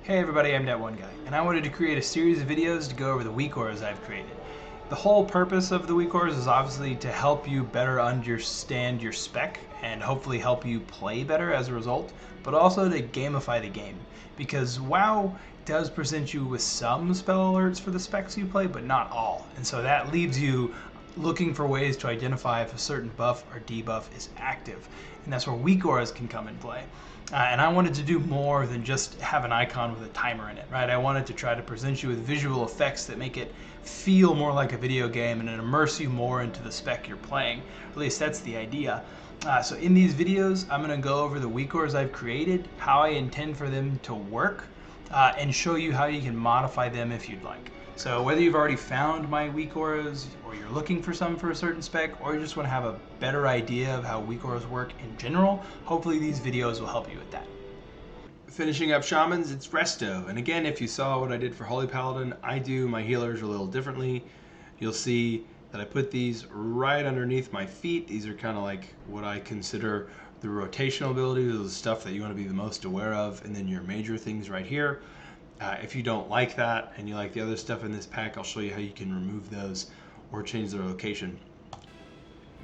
Hey everybody, I'm that one guy, and I wanted to create a series of videos to go over the Weakauras I've created. The whole purpose of the Weakauras is obviously to help you better understand your spec and hopefully help you play better as a result, but also to gamify the game. Because WoW does present you with some spell alerts for the specs you play, but not all. And so that leaves you looking for ways to identify if a certain buff or debuff is active. And that's where Weakauras can come in play. And I wanted to do more than just have an icon with a timer in it, right? I wanted to try to present you with visual effects that make it feel more like a video game and immerse you more into the spec you're playing. At least that's the idea. So in these videos, I'm going to go over the Weakauras I've created, how I intend for them to work, and show you how you can modify them if you'd like. So whether you've already found my Weakauras, or you're looking for some for a certain spec, or you just want to have a better idea of how Weakauras work in general, hopefully these videos will help you with that. Finishing up Shamans, it's Resto. And again, if you saw what I did for Holy Paladin, I do my healers a little differently. You'll see that I put these right underneath my feet. These are kind of like what I consider the rotational abilities, the stuff that you want to be the most aware of, and then your major things right here. If you don't like that and you like the other stuff in this pack, I'll show you how you can remove those or change their location.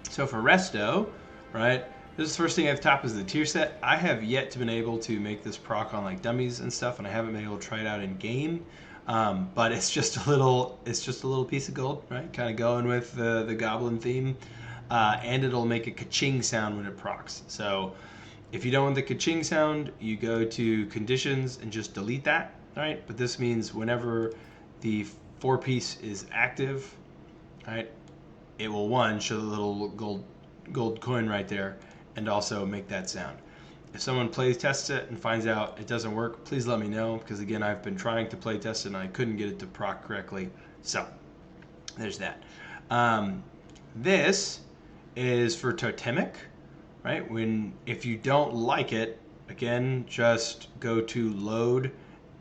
So for Resto, right, this is the first thing at the top is the tier set. I have yet to been able to make this proc on like dummies and stuff, and I haven't been able to try it out in game. But it's just a little piece of gold, right? Kind of going with the goblin theme, and it'll make a ka-ching sound when it procs. So if you don't want the ka-ching sound, you go to conditions and just delete that, right? But this means whenever the 4-piece is active, right, it will show the little gold coin right there and also make that sound. If someone play tests it and finds out it doesn't work, please let me know, because again, I've been trying to play test it and I couldn't get it to proc correctly. So there's that. This is for Totemic, right? If you don't like it, again, just go to load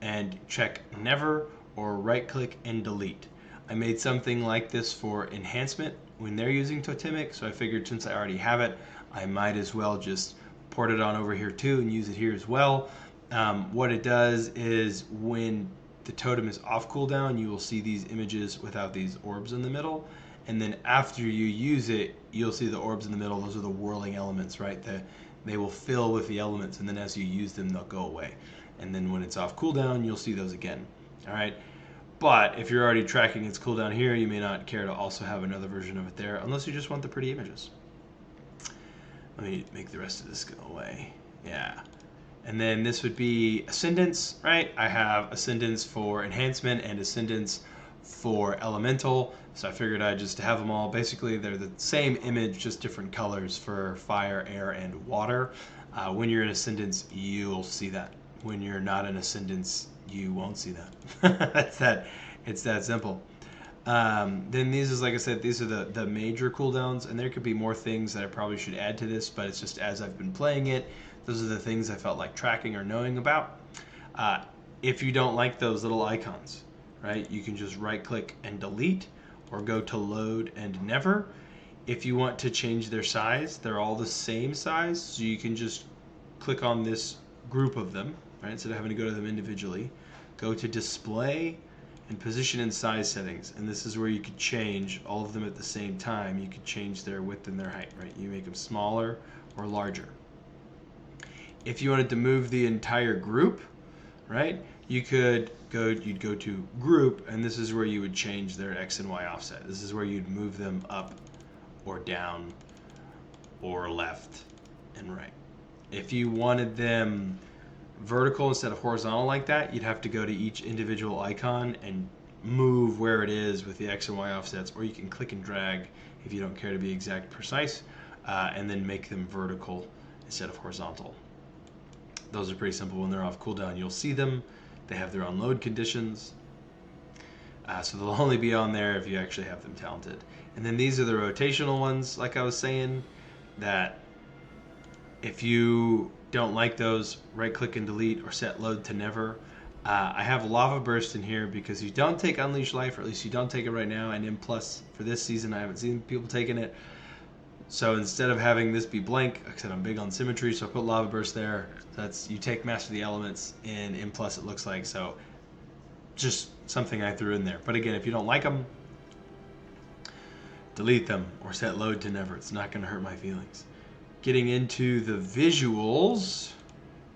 and check never, or right click and delete. I made something like this for enhancement when they're using Totemic, so I figured since I already have it, I might as well just port it on over here too and use it here as well. What it does is when the totem is off cooldown, you will see these images without these orbs in the middle, and then after you use it, you'll see the orbs in the middle. Those are the whirling elements, right? They will fill with the elements, and then as you use them, they'll go away. And then when it's off cooldown, you'll see those again. All right. But if you're already tracking its cooldown here, you may not care to also have another version of it there, unless you just want the pretty images. Let me make the rest of this go away. Yeah. And then this would be Ascendance, right? I have Ascendance for enhancement and Ascendance for elemental. So I figured I'd just have them all. Basically, they're the same image, just different colors for fire, air, and water. When you're in Ascendance, you'll see that. When you're not in Ascendance, you won't see that. It's that simple. Then these is, like I said, these are the major cooldowns, and there could be more things that I probably should add to this, but it's just as I've been playing it, those are the things I felt like tracking or knowing about. If you don't like those little icons, right, you can just right click and delete, or go to load and never. If you want to change their size, they're all the same size, so you can just click on this group of them, right, instead of having to go to them individually. Go to display and position and size settings, and this is where you could change all of them at the same time. You could change their width and their height, right? You make them smaller or larger. If you wanted to move the entire group, right, you'd go to group, and this is where you would change their X and Y offset. This is where you'd move them up or down or left and right. If you wanted them vertical instead of horizontal like that, you'd have to go to each individual icon and move where it is with the X and Y offsets, or you can click and drag if you don't care to be exact precise, and then make them vertical instead of horizontal. Those are pretty simple. When they're off cooldown, you'll see them. They have their own load conditions, so they'll only be on there if you actually have them talented. And then these are the rotational ones, like I was saying, that if you don't like those, right click and delete or set load to never. I have Lava Burst in here because you don't take Unleash Life, or at least you don't take it right now, and M+ for this season I haven't seen people taking it. So instead of having this be blank, like I said, I'm big on symmetry, so I put lava burst there. That's, you take Master the Elements in M+, it looks like, so just something I threw in there. But again, if you don't like them, delete them or set load to never. It's not going to hurt my feelings. Getting into the visuals,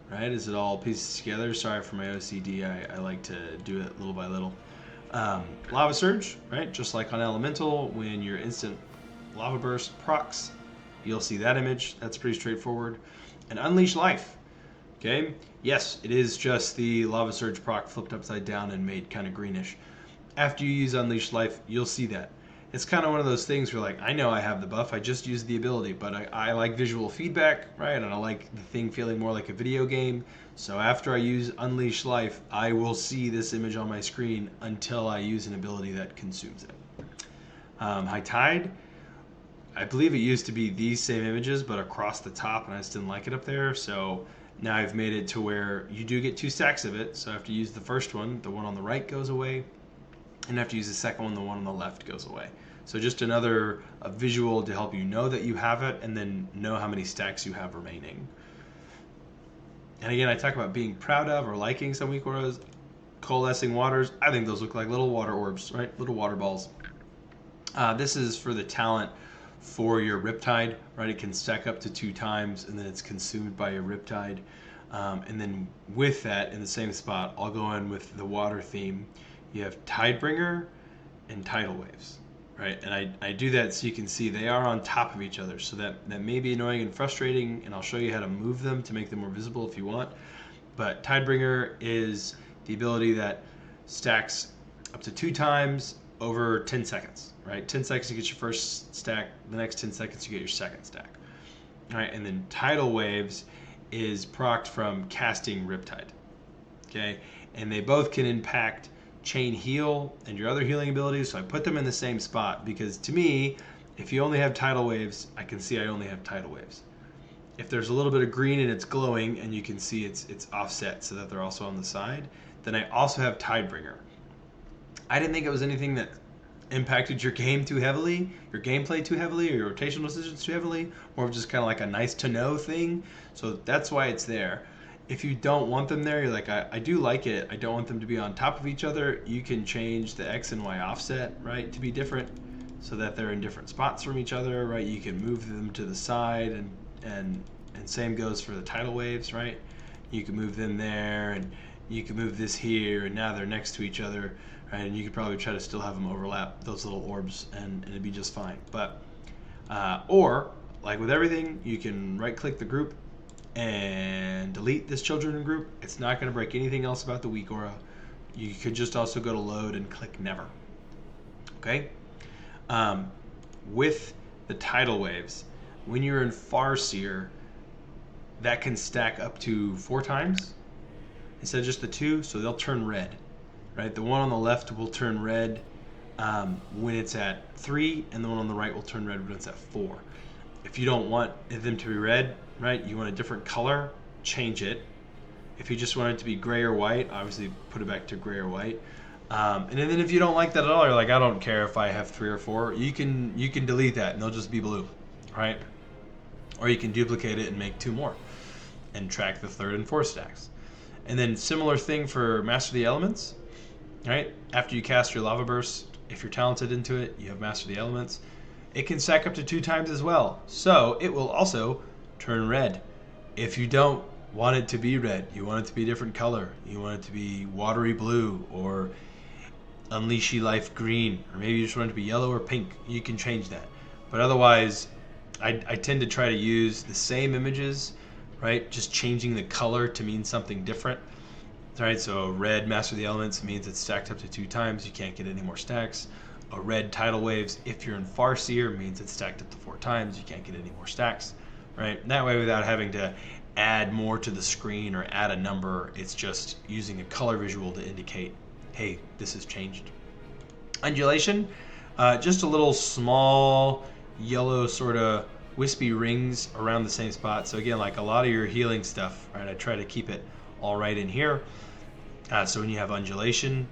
right, as it all pieces together. Sorry for my OCD, I like to do it little by little. Lava Surge, right, just like on Elemental, when your instant Lava Burst procs, you'll see that image. That's pretty straightforward. And Unleash Life, okay? Yes, it is just the Lava Surge proc flipped upside down and made kind of greenish. After you use Unleash Life, you'll see that. It's kind of one of those things where, like, I know I have the buff, I just use the ability, but I like visual feedback, right? And I like the thing feeling more like a video game. So after I use Unleash Life, I will see this image on my screen until I use an ability that consumes it. High Tide, I believe it used to be these same images, but across the top, and I just didn't like it up there. So now I've made it to where you do get 2 stacks of it. So after you use the first one, the one on the right goes away. And after you use the second one, the one on the left goes away. So just another visual to help you know that you have it and then know how many stacks you have remaining. And again, I talk about being proud of or liking some Weakauras. Coalescing Waters, I think those look like little water orbs, right? Little water balls. This is for the talent for your Riptide, right? It can stack up to 2 times and then it's consumed by your Riptide. And then with that, in the same spot, I'll go in with the water theme. You have Tidebringer and Tidal Waves, right? And I do that so you can see they are on top of each other. So that may be annoying and frustrating, and I'll show you how to move them to make them more visible if you want. But Tidebringer is the ability that stacks up to 2 times over 10 seconds, right? 10 seconds you get your first stack, the next 10 seconds you get your second stack. All right, and then Tidal Waves is procced from casting Riptide, okay? And they both can impact Chain Heal and your other healing abilities, so I put them in the same spot because to me, if you only have Tidal Waves, I can see I only have Tidal Waves. If there's a little bit of green and it's glowing and you can see it's offset so that they're also on the side, then I also have Tidebringer. I didn't think it was anything that impacted your game too heavily, your gameplay too heavily, or your rotational decisions too heavily, more of just kind of like a nice to know thing, so that's why it's there. If you don't want them there, you're like, I do like it, I don't want them to be on top of each other, you can change the X and Y offset, right, to be different so that they're in different spots from each other, right? You can move them to the side, and same goes for the Tidal Waves, right? You can move them there, and you can move this here, and now they're next to each other, right? And you could probably try to still have them overlap those little orbs, and it'd be just fine. But, or, like with everything, you can right-click the group, and delete this children group. It's not going to break anything else about the Weakura. You could just also go to load and click never. Okay? With the Tidal Waves, when you're in Farseer, that can stack up to 4 times instead of just the 2, so they'll turn red. Right? The one on the left will turn red when it's at 3, and the one on the right will turn red when it's at 4. If you don't want them to be red, right, you want a different color, change it. If you just want it to be gray or white, obviously put it back to gray or white. And then if you don't like that at all, you're like, I don't care if I have 3 or 4, you can delete that and they'll just be blue, right? Or you can duplicate it and make 2 more and track the 3rd and 4th stacks. And then similar thing for Master the Elements, right? After you cast your Lava Burst, if you're talented into it, you have Master the Elements. It can stack up to 2 times as well. So it will also turn red. If you don't want it to be red, you want it to be a different color, you want it to be watery blue or Unleashy Life green, or maybe you just want it to be yellow or pink, you can change that. But otherwise, I tend to try to use the same images, right? Just changing the color to mean something different. Right, so red Master of the Elements means it's stacked up to 2 times, you can't get any more stacks. A red Tidal Waves, if you're in Farseer, means it's stacked up to 4 times, you can't get any more stacks. Right? And that way, without having to add more to the screen or add a number, it's just using a color visual to indicate, hey, this has changed. Undulation, just a little small yellow sort of wispy rings around the same spot. So again, like a lot of your healing stuff, right, I try to keep it all right in here. So when you have undulation,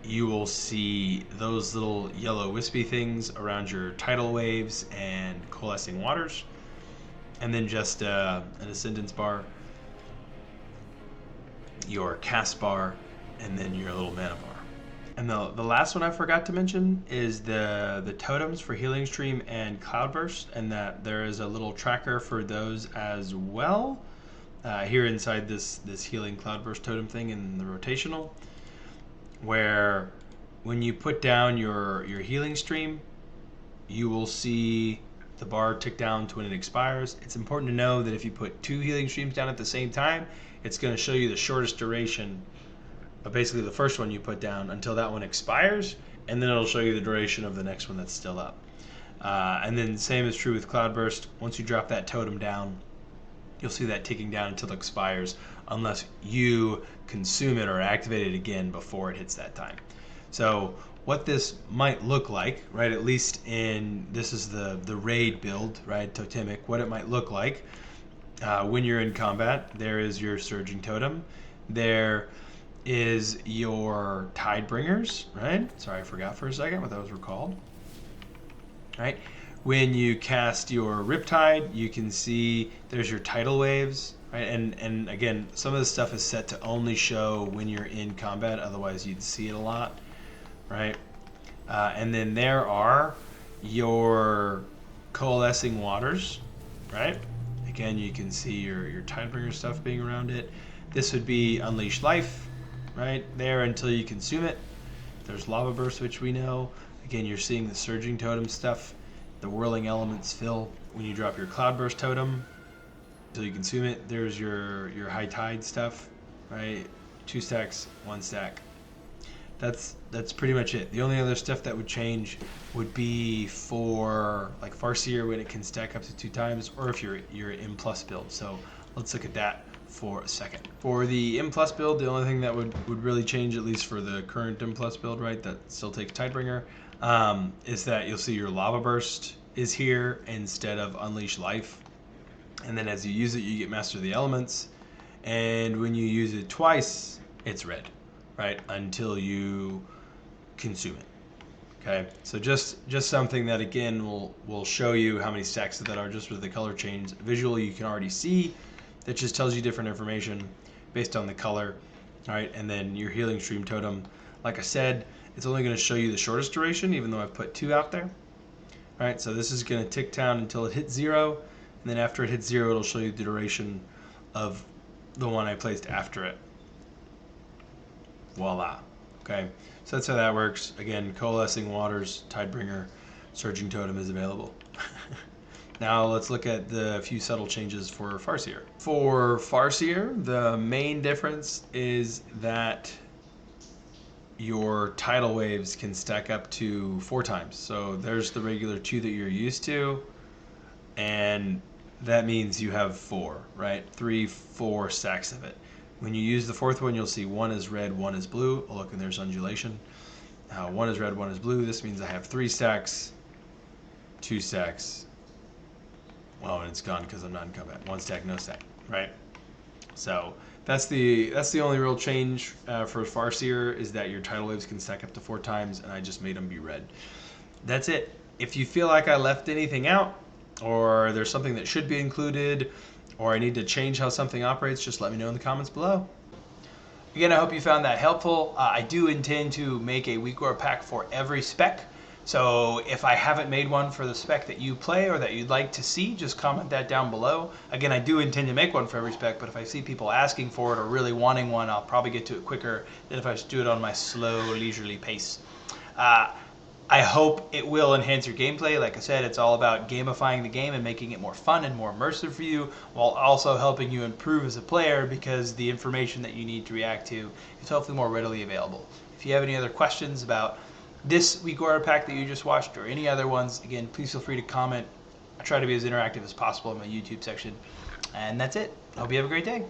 you will see those little yellow wispy things around your tidal waves and coalescing waters, and then just an ascendance bar, your cast bar, and then your little mana bar. And the last one I forgot to mention is the totems for Healing Stream and Cloudburst, and that there is a little tracker for those as well. Here inside this Healing Cloudburst totem thing in the rotational, where when you put down your Healing Stream, you will see the bar tick down to when it expires. It's important to know that if you put 2 Healing Streams down at the same time, it's going to show you the shortest duration, but basically the first one you put down until that one expires, and then it'll show you the duration of the next one that's still up. And then same is true with Cloudburst. Once you drop that totem down, you'll see that ticking down until it expires, unless you consume it or activate it again before it hits that time. So what this might look like, right, at least in, this is the raid build, right, Totemic, what it might look like when you're in combat. There is your Surging Totem. There is your Tidebringers, right? Sorry, I forgot for a second what those were called. Right? When you cast your Riptide, you can see there's your tidal waves, right? And again, some of this stuff is set to only show when you're in combat, otherwise you'd see it a lot, right? And then there are your coalescing waters, right? Again, you can see your Tidebringer stuff being around it. This would be Unleash Life, right there until you consume it. There's Lava Burst, which we know. Again, you're seeing the Surging Totem stuff. The Whirling Elements fill when you drop your Cloudburst Totem until you consume it. There's your High Tide stuff, right? 2 stacks, 1 stack. That's pretty much it. The only other stuff that would change would be for like Farseer when it can stack up to 2 times, or if you're M plus build. So let's look at that for a second. For the M plus build, the only thing that would really change, at least for the current M plus build, right, that still takes Tidebringer, is that you'll see your Lava Burst is here instead of Unleash Life. And then as you use it, you get Master of the Elements. And when you use it twice, it's red, right, until you consume it. Okay, so just something that, again, will show you how many stacks that are just with the color change. Visually, you can already see. That just tells you different information based on the color. All right, and then your Healing Stream Totem, like I said, it's only going to show you the shortest duration, even though I've put 2 out there. All right, so this is going to tick down until it hits 0, and then after it hits 0, it'll show you the duration of the one I placed after it. Voila. Okay, so that's how that works. Again, Coalescing Waters, Tidebringer, Surging Totem is available. Now let's look at the few subtle changes for Farseer. For Farseer, the main difference is that your tidal waves can stack up to 4 times. So there's the regular 2 that you're used to, and that means you have 4, right? 3, 4 stacks of it. When you use the 4th one, you'll see 1 is red, 1 is blue. Oh, look, and there's undulation. 1 is red, 1 is blue. This means I have 3 stacks, 2 stacks. Well, and it's gone because I'm not in combat. 1 stack, no stack, right? So that's the only real change for Farseer, is that your tidal waves can stack up to 4 times, and I just made them be red. That's it. If you feel like I left anything out, or there's something that should be included, or I need to change how something operates, just let me know in the comments below. Again, I hope you found that helpful. I do intend to make a Weakura pack for every spec. So if I haven't made one for the spec that you play or that you'd like to see, just comment that down below. Again, I do intend to make one for every spec, but if I see people asking for it or really wanting one, I'll probably get to it quicker than if I just do it on my slow, leisurely pace. I hope it will enhance your gameplay. Like I said, it's all about gamifying the game and making it more fun and more immersive for you, while also helping you improve as a player, because the information that you need to react to is hopefully more readily available. If you have any other questions about this Weakura pack that you just watched, or any other ones, again, please feel free to comment. I try to be as interactive as possible in my YouTube section. And that's it. I hope you have a great day.